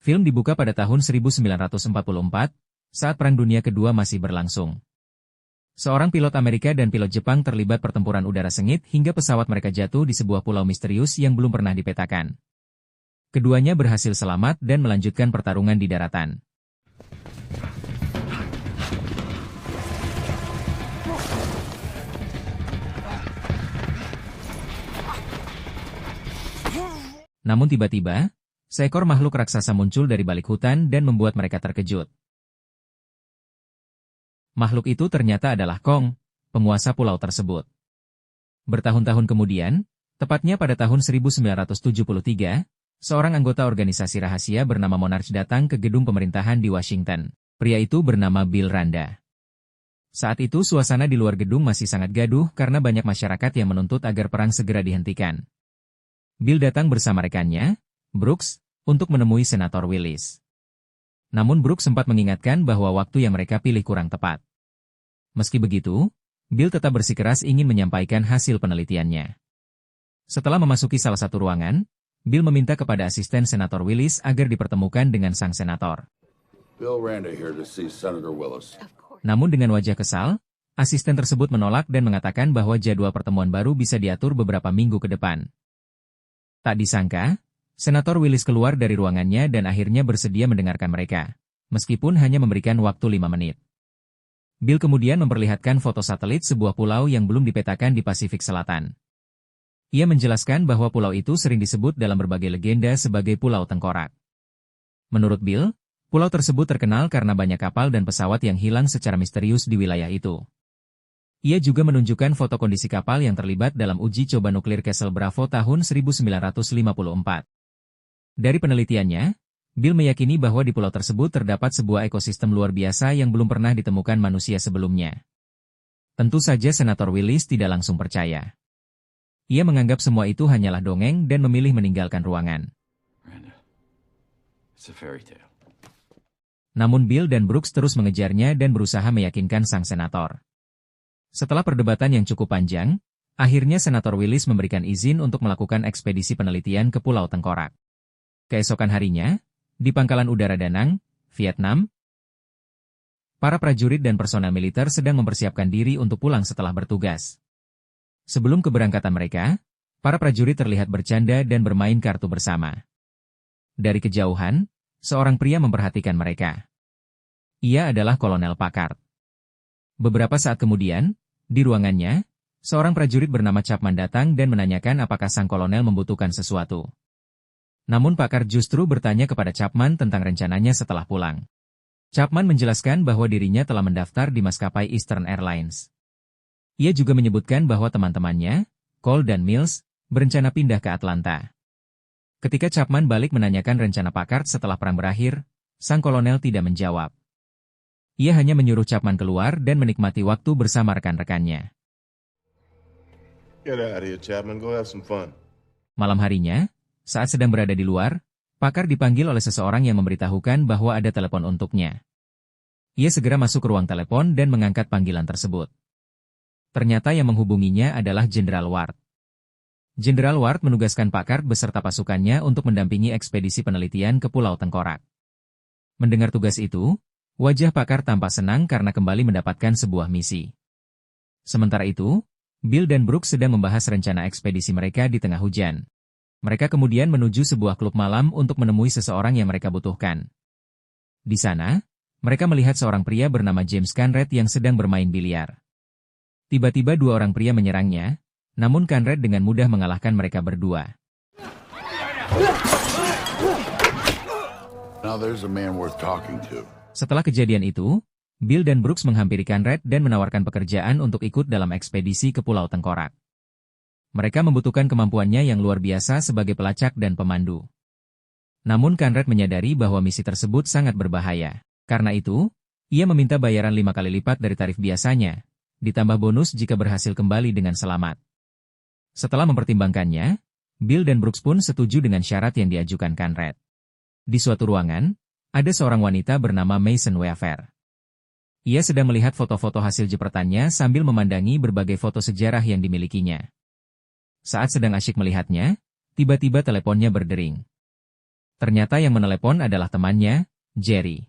Film dibuka pada tahun 1944, saat Perang Dunia Kedua masih berlangsung. Seorang pilot Amerika dan pilot Jepang terlibat pertempuran udara sengit hingga pesawat mereka jatuh di sebuah pulau misterius yang belum pernah dipetakan. Keduanya berhasil selamat dan melanjutkan pertarungan di daratan. Namun tiba-tiba, seekor makhluk raksasa muncul dari balik hutan dan membuat mereka terkejut. Makhluk itu ternyata adalah Kong, penguasa pulau tersebut. Bertahun-tahun kemudian, tepatnya pada tahun 1973, seorang anggota organisasi rahasia bernama Monarch datang ke gedung pemerintahan di Washington. Pria itu bernama Bill Randa. Saat itu suasana di luar gedung masih sangat gaduh karena banyak masyarakat yang menuntut agar perang segera dihentikan. Bill datang bersama rekannya, Brooks, untuk menemui Senator Willis. Namun Brooks sempat mengingatkan bahwa waktu yang mereka pilih kurang tepat. Meski begitu, Bill tetap bersikeras ingin menyampaikan hasil penelitiannya. Setelah memasuki salah satu ruangan, Bill meminta kepada asisten Senator Willis agar dipertemukan dengan sang senator. Bill Randa here to see Senator Willis. Namun dengan wajah kesal, asisten tersebut menolak dan mengatakan bahwa jadwal pertemuan baru bisa diatur beberapa minggu ke depan. Tak disangka, Senator Willis keluar dari ruangannya dan akhirnya bersedia mendengarkan mereka, meskipun hanya memberikan waktu 5 menit. Bill kemudian memperlihatkan foto satelit sebuah pulau yang belum dipetakan di Pasifik Selatan. Ia menjelaskan bahwa pulau itu sering disebut dalam berbagai legenda sebagai Pulau Tengkorak. Menurut Bill, pulau tersebut terkenal karena banyak kapal dan pesawat yang hilang secara misterius di wilayah itu. Ia juga menunjukkan foto kondisi kapal yang terlibat dalam uji coba nuklir Castle Bravo tahun 1954. Dari penelitiannya, Bill meyakini bahwa di pulau tersebut terdapat sebuah ekosistem luar biasa yang belum pernah ditemukan manusia sebelumnya. Tentu saja Senator Willis tidak langsung percaya. Ia menganggap semua itu hanyalah dongeng dan memilih meninggalkan ruangan. Namun Bill dan Brooks terus mengejarnya dan berusaha meyakinkan sang senator. Setelah perdebatan yang cukup panjang, akhirnya Senator Willis memberikan izin untuk melakukan ekspedisi penelitian ke Pulau Tengkorak. Keesokan harinya, di Pangkalan Udara Da Nang, Vietnam, para prajurit dan personel militer sedang mempersiapkan diri untuk pulang setelah bertugas. Sebelum keberangkatan mereka, para prajurit terlihat bercanda dan bermain kartu bersama. Dari kejauhan, seorang pria memperhatikan mereka. Ia adalah Kolonel Packard. Beberapa saat kemudian, di ruangannya, seorang prajurit bernama Chapman datang dan menanyakan apakah sang kolonel membutuhkan sesuatu. Namun Packard justru bertanya kepada Chapman tentang rencananya setelah pulang. Chapman menjelaskan bahwa dirinya telah mendaftar di maskapai Eastern Airlines. Ia juga menyebutkan bahwa teman-temannya, Cole dan Mills, berencana pindah ke Atlanta. Ketika Chapman balik menanyakan rencana Packard setelah perang berakhir, sang kolonel tidak menjawab. Ia hanya menyuruh Chapman keluar dan menikmati waktu bersama rekan-rekannya. Malam harinya, saat sedang berada di luar, Packard dipanggil oleh seseorang yang memberitahukan bahwa ada telepon untuknya. Ia segera masuk ke ruang telepon dan mengangkat panggilan tersebut. Ternyata yang menghubunginya adalah Jenderal Ward. Jenderal Ward menugaskan Packard beserta pasukannya untuk mendampingi ekspedisi penelitian ke Pulau Tengkorak. Mendengar tugas itu, wajah Packard tampak senang karena kembali mendapatkan sebuah misi. Sementara itu, Bill dan Brooks sedang membahas rencana ekspedisi mereka di tengah hujan. Mereka kemudian menuju sebuah klub malam untuk menemui seseorang yang mereka butuhkan. Di sana, mereka melihat seorang pria bernama James Conrad yang sedang bermain biliar. Tiba-tiba dua orang pria menyerangnya, namun Conrad dengan mudah mengalahkan mereka berdua. Now there's a man worth talking to. Setelah kejadian itu, Bill dan Brooks menghampiri Conrad dan menawarkan pekerjaan untuk ikut dalam ekspedisi ke Pulau Tengkorak. Mereka membutuhkan kemampuannya yang luar biasa sebagai pelacak dan pemandu. Namun Conrad menyadari bahwa misi tersebut sangat berbahaya. Karena itu, ia meminta bayaran 5 kali lipat dari tarif biasanya, ditambah bonus jika berhasil kembali dengan selamat. Setelah mempertimbangkannya, Bill dan Brooks pun setuju dengan syarat yang diajukan Conrad. Di suatu ruangan, ada seorang wanita bernama Mason Weaver. Ia sedang melihat foto-foto hasil jepretannya sambil memandangi berbagai foto sejarah yang dimilikinya. Saat sedang asyik melihatnya, tiba-tiba teleponnya berdering. Ternyata yang menelepon adalah temannya, Jerry.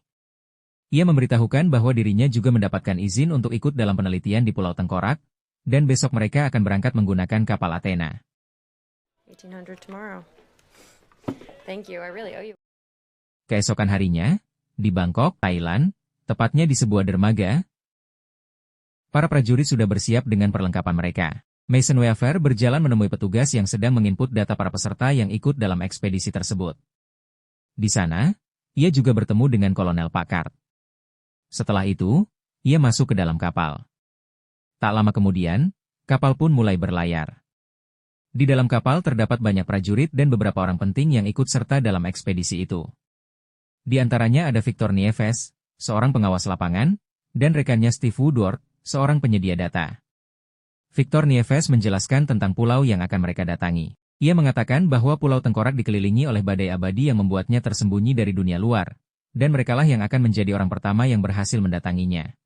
Ia memberitahukan bahwa dirinya juga mendapatkan izin untuk ikut dalam penelitian di Pulau Tengkorak, dan besok mereka akan berangkat menggunakan kapal Athena. 1800 tomorrow. Thank you, I really owe you. Keesokan harinya, di Bangkok, Thailand, tepatnya di sebuah dermaga, para prajurit sudah bersiap dengan perlengkapan mereka. Mason Weaver berjalan menemui petugas yang sedang menginput data para peserta yang ikut dalam ekspedisi tersebut. Di sana, ia juga bertemu dengan Kolonel Packard. Setelah itu, ia masuk ke dalam kapal. Tak lama kemudian, kapal pun mulai berlayar. Di dalam kapal terdapat banyak prajurit dan beberapa orang penting yang ikut serta dalam ekspedisi itu. Di antaranya ada Victor Nieves, seorang pengawas lapangan, dan rekannya Steve Woodward, seorang penyedia data. Victor Nieves menjelaskan tentang pulau yang akan mereka datangi. Ia mengatakan bahwa Pulau Tengkorak dikelilingi oleh badai abadi yang membuatnya tersembunyi dari dunia luar, dan merekalah yang akan menjadi orang pertama yang berhasil mendatanginya.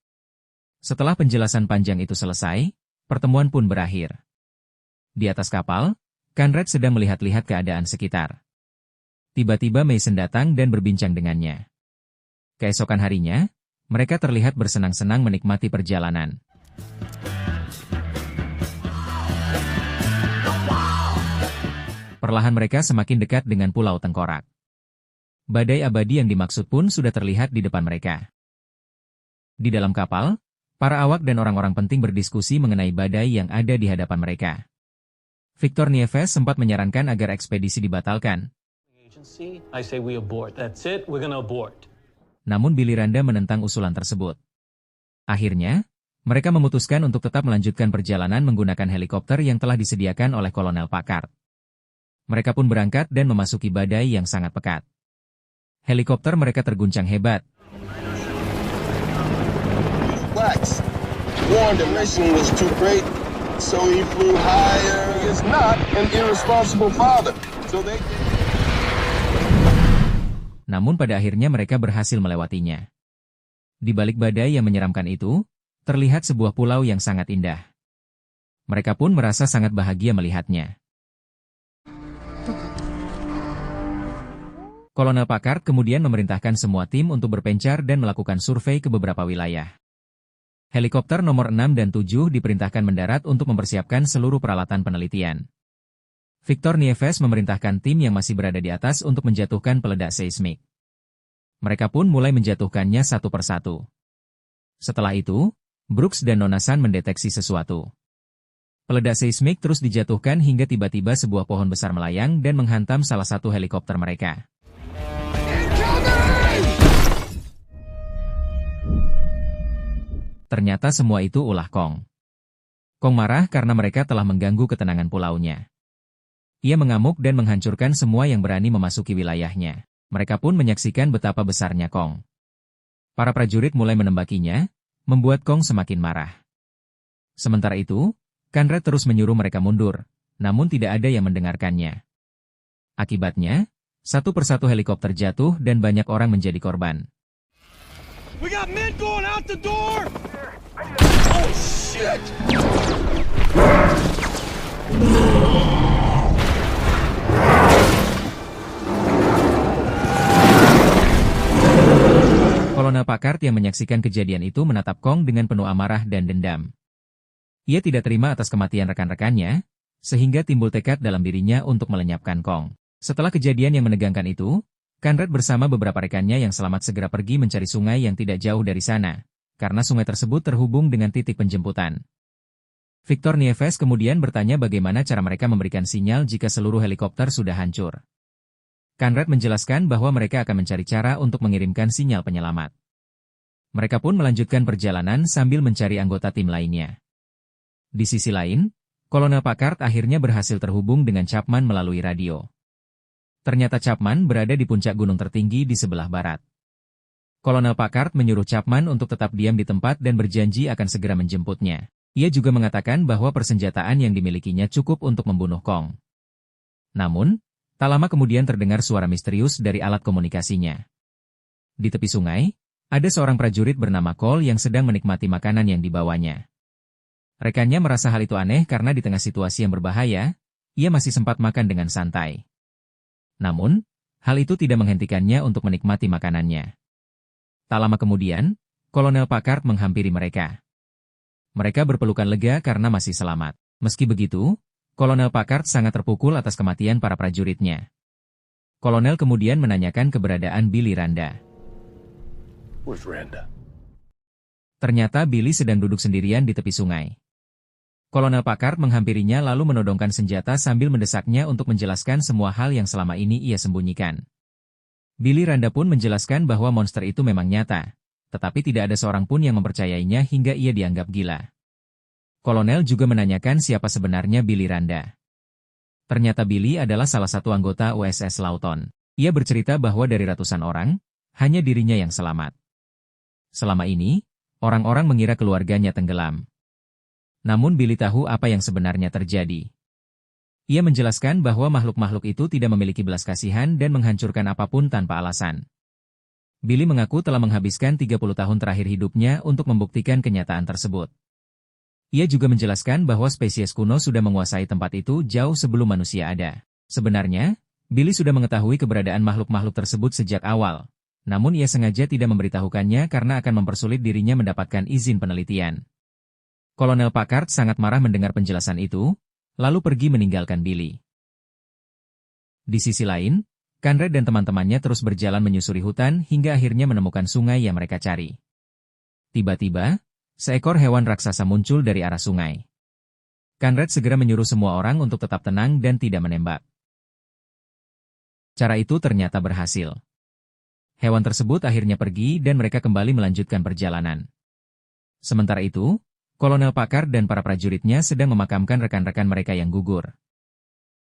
Setelah penjelasan panjang itu selesai, pertemuan pun berakhir. Di atas kapal, Conrad sedang melihat-lihat keadaan sekitar. Tiba-tiba Mason datang dan berbincang dengannya. Keesokan harinya, mereka terlihat bersenang-senang menikmati perjalanan. Perlahan mereka semakin dekat dengan Pulau Tengkorak. Badai abadi yang dimaksud pun sudah terlihat di depan mereka. Di dalam kapal, para awak dan orang-orang penting berdiskusi mengenai badai yang ada di hadapan mereka. Victor Nieves sempat menyarankan agar ekspedisi dibatalkan. Namun Billy Randa menentang usulan tersebut. Akhirnya, mereka memutuskan untuk tetap melanjutkan perjalanan menggunakan helikopter yang telah disediakan oleh Kolonel Packard. Mereka pun berangkat dan memasuki badai yang sangat pekat. Helikopter mereka terguncang hebat. Wax warned the mission was too great, so he flew higher. He is not an irresponsible father. Namun pada akhirnya mereka berhasil melewatinya. Di balik badai yang menyeramkan itu, terlihat sebuah pulau yang sangat indah. Mereka pun merasa sangat bahagia melihatnya. Kolonel Packard kemudian memerintahkan semua tim untuk berpencar dan melakukan survei ke beberapa wilayah. Helikopter nomor 6 dan 7 diperintahkan mendarat untuk mempersiapkan seluruh peralatan penelitian. Victor Nieves memerintahkan tim yang masih berada di atas untuk menjatuhkan peledak seismik. Mereka pun mulai menjatuhkannya satu persatu. Setelah itu, Brooks dan Nonasan mendeteksi sesuatu. Peledak seismik terus dijatuhkan hingga tiba-tiba sebuah pohon besar melayang dan menghantam salah satu helikopter mereka. Ternyata semua itu ulah Kong. Kong marah karena mereka telah mengganggu ketenangan pulaunya. Ia mengamuk dan menghancurkan semua yang berani memasuki wilayahnya. Mereka pun menyaksikan betapa besarnya Kong. Para prajurit mulai menembakinya, membuat Kong semakin marah. Sementara itu, Conrad terus menyuruh mereka mundur, namun tidak ada yang mendengarkannya. Akibatnya, satu persatu helikopter jatuh dan banyak orang menjadi korban. We got men going out the door! Oh shit! Kolonel Packard yang menyaksikan kejadian itu menatap Kong dengan penuh amarah dan dendam. Ia tidak terima atas kematian rekan-rekannya, sehingga timbul tekad dalam dirinya untuk melenyapkan Kong. Setelah kejadian yang menegangkan itu, Conrad bersama beberapa rekannya yang selamat segera pergi mencari sungai yang tidak jauh dari sana, karena sungai tersebut terhubung dengan titik penjemputan. Victor Nieves kemudian bertanya bagaimana cara mereka memberikan sinyal jika seluruh helikopter sudah hancur. Conrad menjelaskan bahwa mereka akan mencari cara untuk mengirimkan sinyal penyelamat. Mereka pun melanjutkan perjalanan sambil mencari anggota tim lainnya. Di sisi lain, Kolonel Packard akhirnya berhasil terhubung dengan Chapman melalui radio. Ternyata Chapman berada di puncak gunung tertinggi di sebelah barat. Kolonel Packard menyuruh Chapman untuk tetap diam di tempat dan berjanji akan segera menjemputnya. Ia juga mengatakan bahwa persenjataan yang dimilikinya cukup untuk membunuh Kong. Namun, tak lama kemudian terdengar suara misterius dari alat komunikasinya. Di tepi sungai, ada seorang prajurit bernama Cole yang sedang menikmati makanan yang dibawanya. Rekannya merasa hal itu aneh karena di tengah situasi yang berbahaya, ia masih sempat makan dengan santai. Namun, Hal itu tidak menghentikannya untuk menikmati makanannya. Tak lama kemudian, Kolonel Packard menghampiri mereka. Mereka berpelukan lega karena masih selamat. Meski begitu, Kolonel Packard sangat terpukul atas kematian para prajuritnya. Kolonel kemudian menanyakan keberadaan Billy Randa. Where's Randa? Ternyata Billy sedang duduk sendirian di tepi sungai. Kolonel Packard menghampirinya lalu menodongkan senjata sambil mendesaknya untuk menjelaskan semua hal yang selama ini ia sembunyikan. Billy Randa pun menjelaskan bahwa monster itu memang nyata, tetapi tidak ada seorang pun yang mempercayainya hingga ia dianggap gila. Kolonel juga menanyakan siapa sebenarnya Billy Randa. Ternyata Billy adalah salah satu anggota USS Lawton. Ia bercerita bahwa dari ratusan orang, hanya dirinya yang selamat. Selama ini, orang-orang mengira keluarganya tenggelam. Namun Billy tahu apa yang sebenarnya terjadi. Ia menjelaskan bahwa makhluk-makhluk itu tidak memiliki belas kasihan dan menghancurkan apapun tanpa alasan. Billy mengaku telah menghabiskan 30 tahun terakhir hidupnya untuk membuktikan kenyataan tersebut. Ia juga menjelaskan bahwa spesies kuno sudah menguasai tempat itu jauh sebelum manusia ada. Sebenarnya, Billy sudah mengetahui keberadaan makhluk-makhluk tersebut sejak awal. Namun ia sengaja tidak memberitahukannya karena akan mempersulit dirinya mendapatkan izin penelitian. Kolonel Packard sangat marah mendengar penjelasan itu, lalu pergi meninggalkan Billy. Di sisi lain, Conrad dan teman-temannya terus berjalan menyusuri hutan hingga akhirnya menemukan sungai yang mereka cari. Tiba-tiba, seekor hewan raksasa muncul dari arah sungai. Conrad segera menyuruh semua orang untuk tetap tenang dan tidak menembak. Cara itu ternyata berhasil. Hewan tersebut akhirnya pergi dan mereka kembali melanjutkan perjalanan. Sementara itu, Kolonel Packard dan para prajuritnya sedang memakamkan rekan-rekan mereka yang gugur.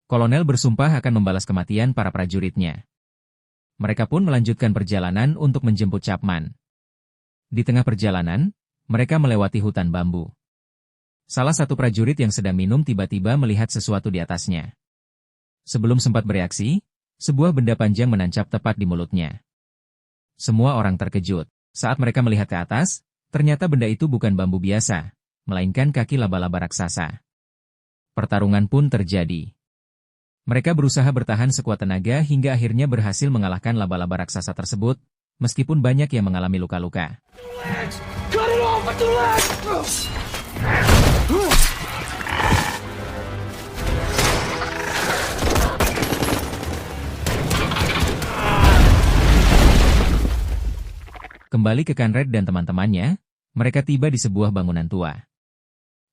Kolonel bersumpah akan membalas kematian para prajuritnya. Mereka pun melanjutkan perjalanan untuk menjemput Chapman. Di tengah perjalanan, mereka melewati hutan bambu. Salah satu prajurit yang sedang minum tiba-tiba melihat sesuatu di atasnya. Sebelum sempat bereaksi, sebuah benda panjang menancap tepat di mulutnya. Semua orang terkejut. Saat mereka melihat ke atas, ternyata benda itu bukan bambu biasa, melainkan kaki laba-laba raksasa. Pertarungan pun terjadi. Mereka berusaha bertahan sekuat tenaga hingga akhirnya berhasil mengalahkan laba-laba raksasa tersebut, meskipun banyak yang mengalami luka-luka. Cut it off at the leg! Kembali ke Conrad dan teman-temannya, mereka tiba di sebuah bangunan tua.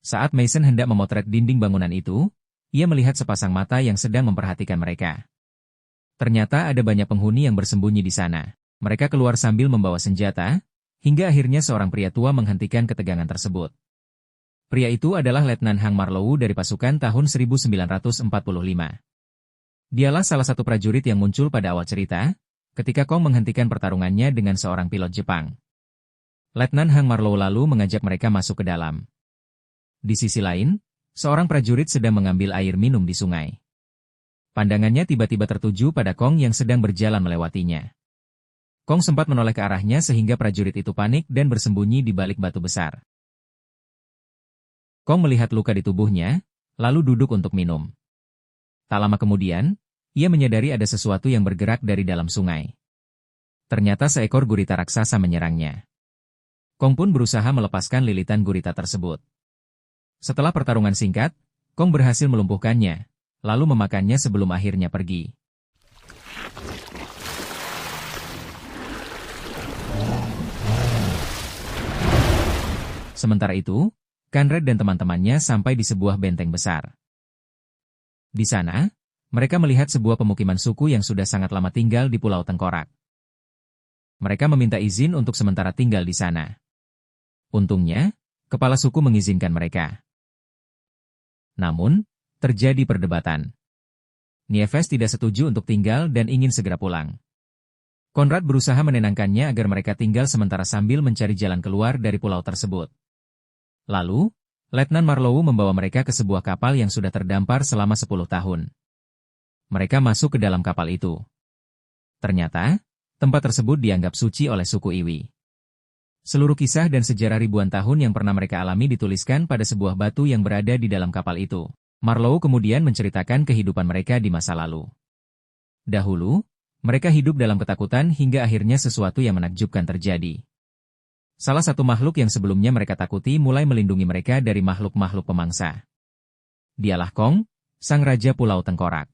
Saat Mason hendak memotret dinding bangunan itu, ia melihat sepasang mata yang sedang memperhatikan mereka. Ternyata ada banyak penghuni yang bersembunyi di sana. Mereka keluar sambil membawa senjata, hingga akhirnya seorang pria tua menghentikan ketegangan tersebut. Pria itu adalah Letnan Hank Marlowe dari pasukan tahun 1945. Dialah salah satu prajurit yang muncul pada awal cerita, ketika Kong menghentikan pertarungannya dengan seorang pilot Jepang. Letnan Hank Marlowe lalu mengajak mereka masuk ke dalam. Di sisi lain, seorang prajurit sedang mengambil air minum di sungai. Pandangannya tiba-tiba tertuju pada Kong yang sedang berjalan melewatinya. Kong sempat menoleh ke arahnya sehingga prajurit itu panik dan bersembunyi di balik batu besar. Kong melihat luka di tubuhnya, lalu duduk untuk minum. Tak lama kemudian, ia menyadari ada sesuatu yang bergerak dari dalam sungai. Ternyata seekor gurita raksasa menyerangnya. Kong pun berusaha melepaskan lilitan gurita tersebut. Setelah pertarungan singkat, Kong berhasil melumpuhkannya, lalu memakannya sebelum akhirnya pergi. Sementara itu, Conrad dan teman-temannya sampai di sebuah benteng besar. Di sana, mereka melihat sebuah pemukiman suku yang sudah sangat lama tinggal di Pulau Tengkorak. Mereka meminta izin untuk sementara tinggal di sana. Untungnya, kepala suku mengizinkan mereka. Namun, terjadi perdebatan. Nieves tidak setuju untuk tinggal dan ingin segera pulang. Conrad berusaha menenangkannya agar mereka tinggal sementara sambil mencari jalan keluar dari pulau tersebut. Lalu, Letnan Marlowe membawa mereka ke sebuah kapal yang sudah terdampar selama 10 tahun. Mereka masuk ke dalam kapal itu. Ternyata, tempat tersebut dianggap suci oleh suku Iwi. Seluruh kisah dan sejarah ribuan tahun yang pernah mereka alami dituliskan pada sebuah batu yang berada di dalam kapal itu. Marlowe kemudian menceritakan kehidupan mereka di masa lalu. Dahulu, Mereka hidup dalam ketakutan hingga akhirnya sesuatu yang menakjubkan terjadi. Salah satu makhluk yang sebelumnya mereka takuti mulai melindungi mereka dari makhluk-makhluk pemangsa. Dialah Kong, sang raja Pulau Tengkorak.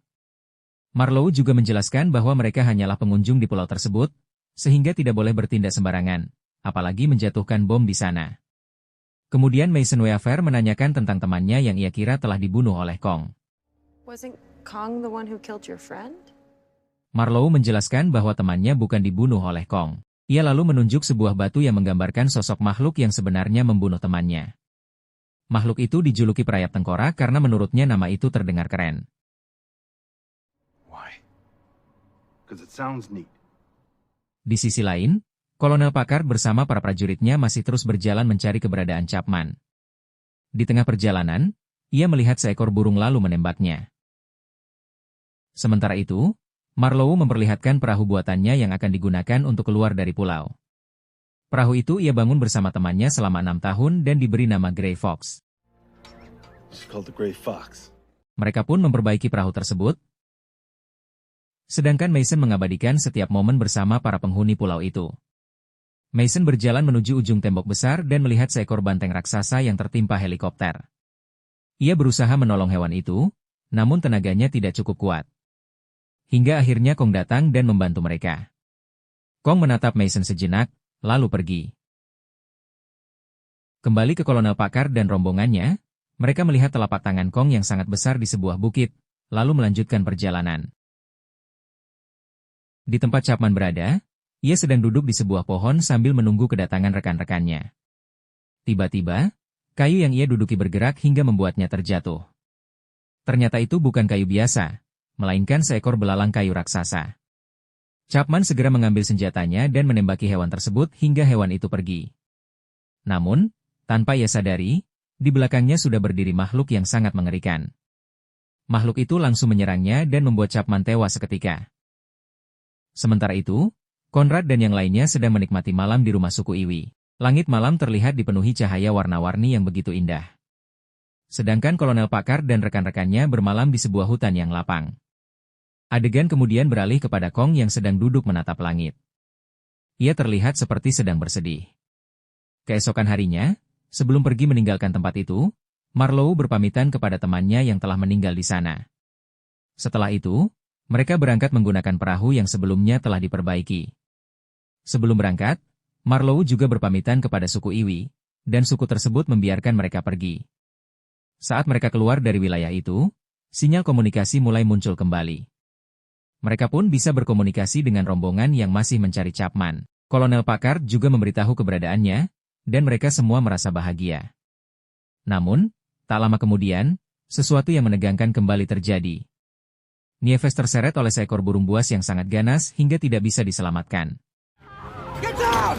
Marlowe juga menjelaskan bahwa mereka hanyalah pengunjung di pulau tersebut, sehingga tidak boleh bertindak sembarangan, apalagi menjatuhkan bom di sana. Kemudian Mason Weaver menanyakan tentang temannya yang ia kira telah dibunuh oleh Kong. Wasn't Kong the one who killed your friend? Marlowe menjelaskan bahwa temannya bukan dibunuh oleh Kong. Ia lalu menunjuk sebuah batu yang menggambarkan sosok makhluk yang sebenarnya membunuh temannya. Makhluk itu dijuluki Perayap Tengkorak karena menurutnya nama itu terdengar keren. Why? Because it sounds neat. Di sisi lain, Kolonel Packard bersama para prajuritnya masih terus berjalan mencari keberadaan Chapman. Di tengah perjalanan, ia melihat seekor burung lalu menembaknya. Sementara itu, Marlowe memperlihatkan perahu buatannya yang akan digunakan untuk keluar dari pulau. Perahu itu ia bangun bersama temannya selama 6 tahun dan diberi nama Grey Fox. It's called the Gray Fox. Mereka pun memperbaiki perahu tersebut. Sedangkan Mason mengabadikan setiap momen bersama para penghuni pulau itu. Mason berjalan menuju ujung tembok besar dan melihat seekor banteng raksasa yang tertimpa helikopter. Ia berusaha menolong hewan itu, namun tenaganya tidak cukup kuat. Hingga akhirnya Kong datang dan membantu mereka. Kong menatap Mason sejenak, lalu pergi. Kembali ke Kolonel Packard dan rombongannya, mereka melihat telapak tangan Kong yang sangat besar di sebuah bukit, lalu melanjutkan perjalanan. Di tempat Chapman berada, ia sedang duduk di sebuah pohon sambil menunggu kedatangan rekan-rekannya. Tiba-tiba, kayu yang ia duduki bergerak hingga membuatnya terjatuh. Ternyata itu bukan kayu biasa, melainkan seekor belalang kayu raksasa. Chapman segera mengambil senjatanya dan menembaki hewan tersebut hingga hewan itu pergi. Namun, tanpa ia sadari, di belakangnya sudah berdiri makhluk yang sangat mengerikan. Makhluk itu langsung menyerangnya dan membuat Chapman tewas seketika. Sementara itu, Conrad dan yang lainnya sedang menikmati malam di rumah suku Iwi. Langit malam terlihat dipenuhi cahaya warna-warni yang begitu indah. Sedangkan Kolonel Packard dan rekan-rekannya bermalam di sebuah hutan yang lapang. Adegan kemudian beralih kepada Kong yang sedang duduk menatap langit. Ia terlihat seperti sedang bersedih. Keesokan harinya, sebelum pergi meninggalkan tempat itu, Marlowe berpamitan kepada temannya yang telah meninggal di sana. Setelah itu, mereka berangkat menggunakan perahu yang sebelumnya telah diperbaiki. Sebelum berangkat, Marlowe juga berpamitan kepada suku Iwi, dan suku tersebut membiarkan mereka pergi. Saat mereka keluar dari wilayah itu, sinyal komunikasi mulai muncul kembali. Mereka pun bisa berkomunikasi dengan rombongan yang masih mencari Chapman. Kolonel Packard juga memberitahu keberadaannya, dan mereka semua merasa bahagia. Namun, tak lama kemudian, sesuatu yang menegangkan kembali terjadi. Nieves terseret oleh seekor burung buas yang sangat ganas hingga tidak bisa diselamatkan. Get down!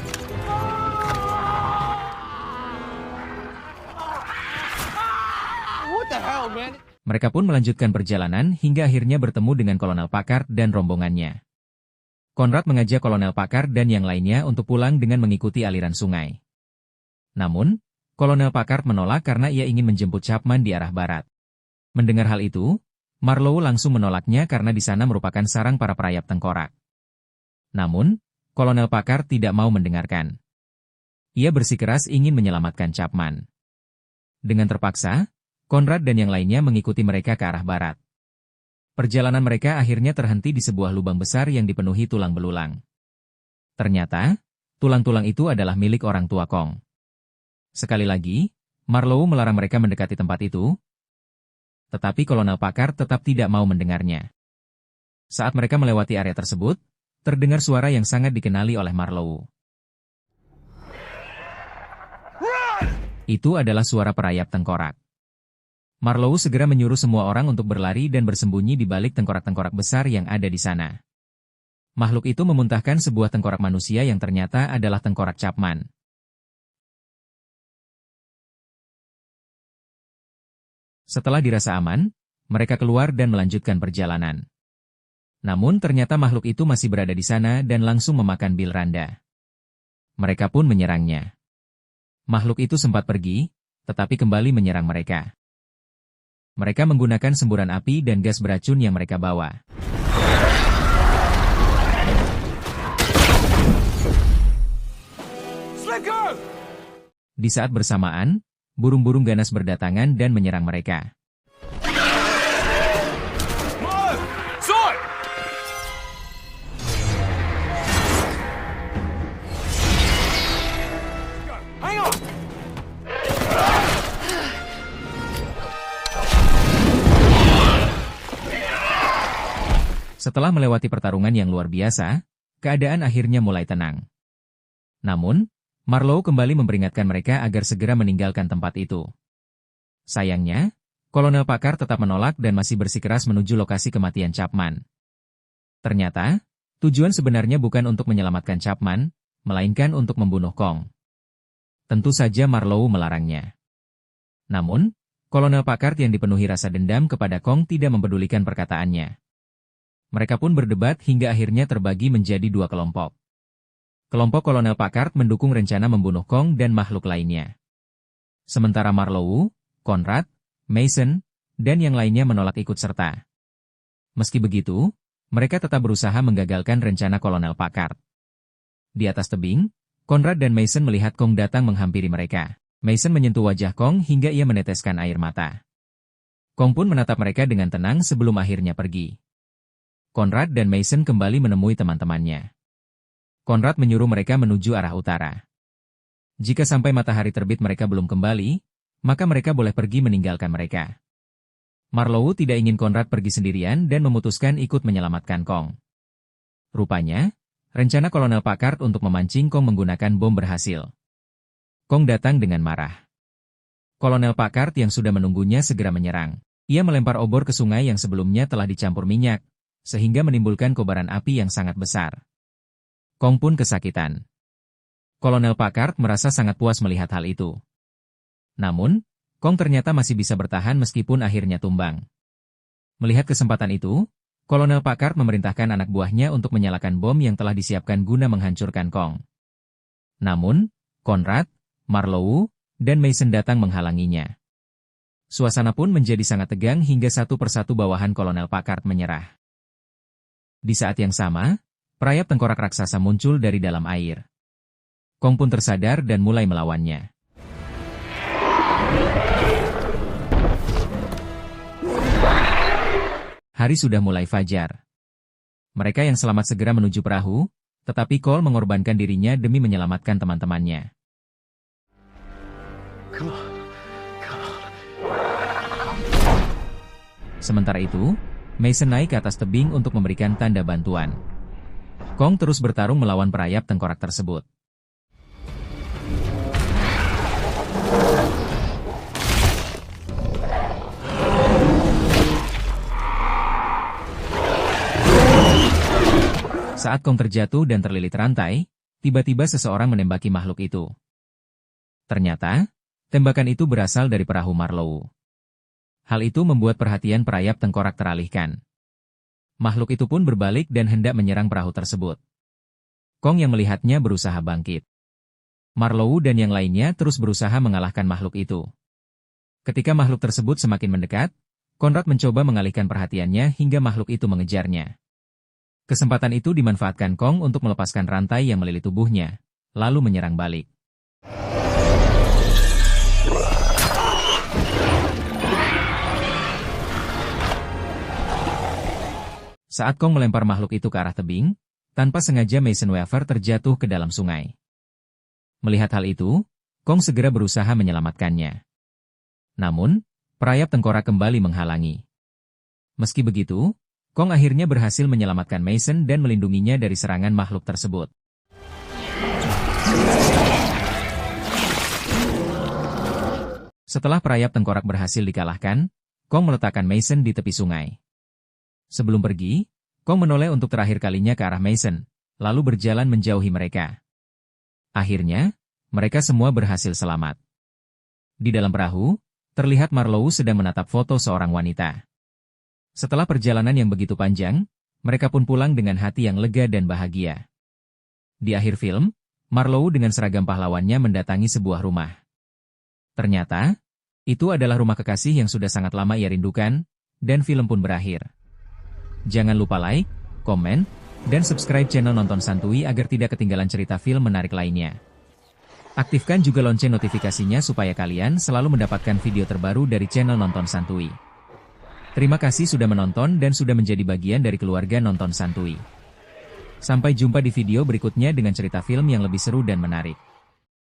What the hell, man? Mereka pun melanjutkan perjalanan hingga akhirnya bertemu dengan Kolonel Packard dan rombongannya. Conrad mengajak Kolonel Packard dan yang lainnya untuk pulang dengan mengikuti aliran sungai. Namun, Kolonel Packard menolak karena ia ingin menjemput Chapman di arah barat. Mendengar hal itu, Marlowe langsung menolaknya karena di sana merupakan sarang para perayap tengkorak. Namun, Kolonel Packard tidak mau mendengarkan. Ia bersikeras ingin menyelamatkan Chapman. Dengan terpaksa, Conrad dan yang lainnya mengikuti mereka ke arah barat. Perjalanan mereka akhirnya terhenti di sebuah lubang besar yang dipenuhi tulang belulang. Ternyata, tulang-tulang itu adalah milik orang tua Kong. Sekali lagi, Marlowe melarang mereka mendekati tempat itu, tetapi Kolonel Packard tetap tidak mau mendengarnya. Saat mereka melewati area tersebut, terdengar suara yang sangat dikenali oleh Marlowe. Itu adalah suara perayap tengkorak. Marlowe segera menyuruh semua orang untuk berlari dan bersembunyi di balik tengkorak-tengkorak besar yang ada di sana. Makhluk itu memuntahkan sebuah tengkorak manusia yang ternyata adalah tengkorak Chapman. Setelah dirasa aman, mereka keluar dan melanjutkan perjalanan. Namun ternyata makhluk itu masih berada di sana dan langsung memakan Bill Randa. Mereka pun menyerangnya. Makhluk itu sempat pergi, tetapi kembali menyerang mereka. Mereka menggunakan semburan api dan gas beracun yang mereka bawa. Di saat bersamaan, burung-burung ganas berdatangan dan menyerang mereka. Setelah melewati pertarungan yang luar biasa, keadaan akhirnya mulai tenang. Namun, Marlowe kembali memperingatkan mereka agar segera meninggalkan tempat itu. Sayangnya, Kolonel Packard tetap menolak dan masih bersikeras menuju lokasi kematian Chapman. Ternyata, tujuan sebenarnya bukan untuk menyelamatkan Chapman, melainkan untuk membunuh Kong. Tentu saja Marlowe melarangnya. Namun, Kolonel Packard yang dipenuhi rasa dendam kepada Kong tidak mempedulikan perkataannya. Mereka pun berdebat hingga akhirnya terbagi menjadi dua kelompok. Kelompok Kolonel Packard mendukung rencana membunuh Kong dan makhluk lainnya. Sementara Marlowe, Conrad, Mason, dan yang lainnya menolak ikut serta. Meski begitu, mereka tetap berusaha menggagalkan rencana Kolonel Packard. Di atas tebing, Conrad dan Mason melihat Kong datang menghampiri mereka. Mason menyentuh wajah Kong hingga ia meneteskan air mata. Kong pun menatap mereka dengan tenang sebelum akhirnya pergi. Conrad dan Mason kembali menemui teman-temannya. Conrad menyuruh mereka menuju arah utara. Jika sampai matahari terbit mereka belum kembali, maka mereka boleh pergi meninggalkan mereka. Marlowe tidak ingin Conrad pergi sendirian dan memutuskan ikut menyelamatkan Kong. Rupanya, rencana Kolonel Packard untuk memancing Kong menggunakan bom berhasil. Kong datang dengan marah. Kolonel Packard yang sudah menunggunya segera menyerang. Ia melempar obor ke sungai yang sebelumnya telah dicampur minyak, sehingga menimbulkan kobaran api yang sangat besar. Kong pun kesakitan. Kolonel Packard merasa sangat puas melihat hal itu. Namun, Kong ternyata masih bisa bertahan meskipun akhirnya tumbang. Melihat kesempatan itu, Kolonel Packard memerintahkan anak buahnya untuk menyalakan bom yang telah disiapkan guna menghancurkan Kong. Namun, Conrad, Marlowe, dan Mason datang menghalanginya. Suasana pun menjadi sangat tegang hingga satu persatu bawahan Kolonel Packard menyerah. Di saat yang sama, perayap tengkorak raksasa muncul dari dalam air. Kong pun tersadar dan mulai melawannya. Hari sudah mulai fajar. Mereka yang selamat segera menuju perahu, tetapi Cole mengorbankan dirinya demi menyelamatkan teman-temannya. Sementara itu, Mason naik ke atas tebing untuk memberikan tanda bantuan. Kong terus bertarung melawan perayap tengkorak tersebut. Saat Kong terjatuh dan terlilit rantai, tiba-tiba seseorang menembaki makhluk itu. Ternyata, tembakan itu berasal dari perahu Marlowe. Hal itu membuat perhatian perayap tengkorak teralihkan. Makhluk itu pun berbalik dan hendak menyerang perahu tersebut. Kong yang melihatnya berusaha bangkit. Marlowe dan yang lainnya terus berusaha mengalahkan makhluk itu. Ketika makhluk tersebut semakin mendekat, Conrad mencoba mengalihkan perhatiannya hingga makhluk itu mengejarnya. Kesempatan itu dimanfaatkan Kong untuk melepaskan rantai yang melilit tubuhnya, lalu menyerang balik. Saat Kong melempar makhluk itu ke arah tebing, tanpa sengaja Mason Weaver terjatuh ke dalam sungai. Melihat hal itu, Kong segera berusaha menyelamatkannya. Namun, perayap tengkorak kembali menghalangi. Meski begitu, Kong akhirnya berhasil menyelamatkan Mason dan melindunginya dari serangan makhluk tersebut. Setelah perayap tengkorak berhasil dikalahkan, Kong meletakkan Mason di tepi sungai. Sebelum pergi, Kong menoleh untuk terakhir kalinya ke arah Mason, lalu berjalan menjauhi mereka. Akhirnya, mereka semua berhasil selamat. Di dalam perahu, terlihat Marlowe sedang menatap foto seorang wanita. Setelah perjalanan yang begitu panjang, mereka pun pulang dengan hati yang lega dan bahagia. Di akhir film, Marlowe dengan seragam pahlawannya mendatangi sebuah rumah. Ternyata, itu adalah rumah kekasih yang sudah sangat lama ia rindukan, dan film pun berakhir. Jangan lupa like, komen, dan subscribe channel Nonton Santuy agar tidak ketinggalan cerita film menarik lainnya. Aktifkan juga lonceng notifikasinya supaya kalian selalu mendapatkan video terbaru dari channel Nonton Santuy. Terima kasih sudah menonton dan sudah menjadi bagian dari keluarga Nonton Santuy. Sampai jumpa di video berikutnya dengan cerita film yang lebih seru dan menarik.